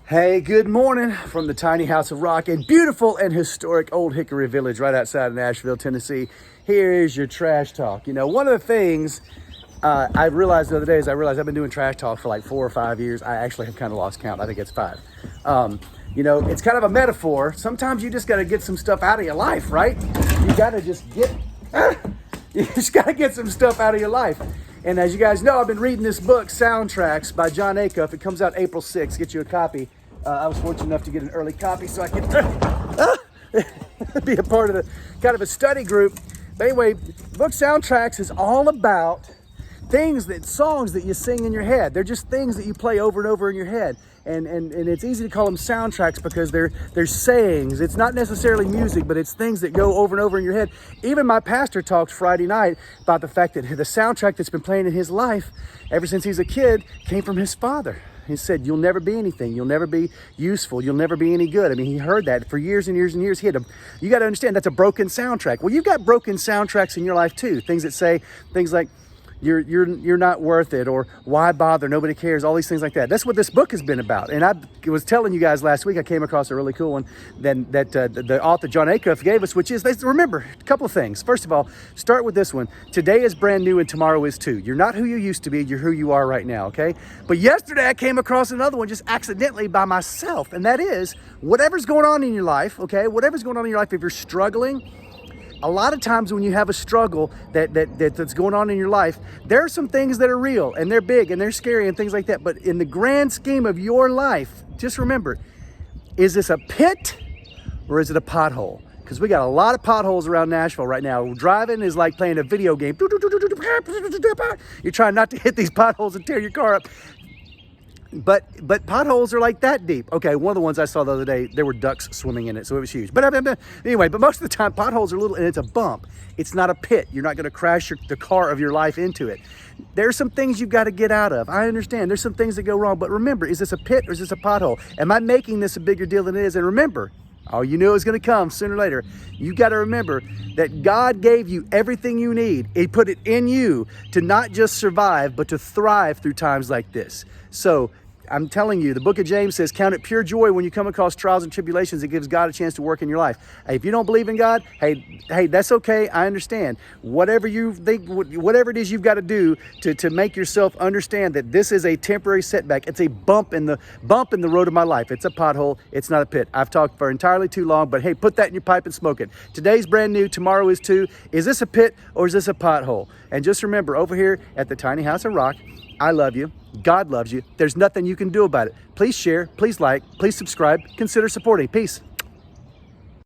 Hey, good morning from the tiny house of rock in beautiful and historic Old Hickory Village right outside of Nashville, Tennessee. Here is your trash talk. You know, one of the things I realized the other day is I've been doing trash talk for like 4 or 5 years. I actually have kind of lost count. I think it's 5. You know, it's kind of a metaphor. Sometimes you just got to get some stuff out of your life, right? You got to just you just got to get some stuff out of your life. And as you guys know, I've been reading this book, Soundtracks by Jon Acuff. It comes out April 6th. Get you a copy. I was fortunate enough to get an early copy so I could be a part of the kind of a study group. But anyway, the book Soundtracks is all about songs that you sing in your head. They're just things that you play over and over in your head. And it's easy to call them soundtracks because they're sayings. It's not necessarily music, but it's things that go over and over in your head. Even my pastor talked Friday night about the fact that the soundtrack that's been playing in his life ever since he's a kid came from his father. He said, you'll never be anything. You'll never be useful. You'll never be any good. I mean, he heard that for years and years and years. You got to understand that's a broken soundtrack. Well, you've got broken soundtracks in your life too. Things that say things like, you're not worth it, or why bother, nobody cares, all these things like that. That's what this book has been about. And I was telling you guys last week, I came across a really cool one that the author Jon Acuff gave us, which is, remember, a couple of things. First of all, start with this one. Today is brand new and tomorrow is too. You're not who you used to be, you're who you are right now, okay? But yesterday I came across another one just accidentally by myself, and that is, whatever's going on in your life, okay? Whatever's going on in your life, if you're struggling, a lot of times when you have a struggle that's going on in your life, there are some things that are real and they're big and they're scary and things like that. But in the grand scheme of your life, just remember, is this a pit or is it a pothole? Because we got a lot of potholes around Nashville right now. Driving is like playing a video game. You're trying not to hit these potholes and tear your car up. But potholes are like that deep. Okay, one of the ones I saw the other day, there were ducks swimming in it, so it was huge. But anyway, but most of the time, potholes are little, and it's a bump. It's not a pit. You're not going to crash the car of your life into it. There's some things you've got to get out of. I understand. There's some things that go wrong. But remember, is this a pit or is this a pothole? Am I making this a bigger deal than it is? And remember, all you knew it was going to come sooner or later. You got to remember that God gave you everything you need. He put it in you to not just survive, but to thrive through times like this. So I'm telling you, the book of James says, count it pure joy when you come across trials and tribulations. It gives God a chance to work in your life. Hey, if you don't believe in God, hey, that's okay. I understand. Whatever you think, whatever it is you've got to do to make yourself understand that this is a temporary setback. It's a bump in the road of my life. It's a pothole. It's not a pit. I've talked for entirely too long, but hey, put that in your pipe and smoke it. Today's brand new. Tomorrow is too. Is this a pit or is this a pothole? And just remember, over here at the Tiny House of Rock, I love you. God loves you. There's nothing you can do about it. Please share, please like, please subscribe, consider supporting. Peace.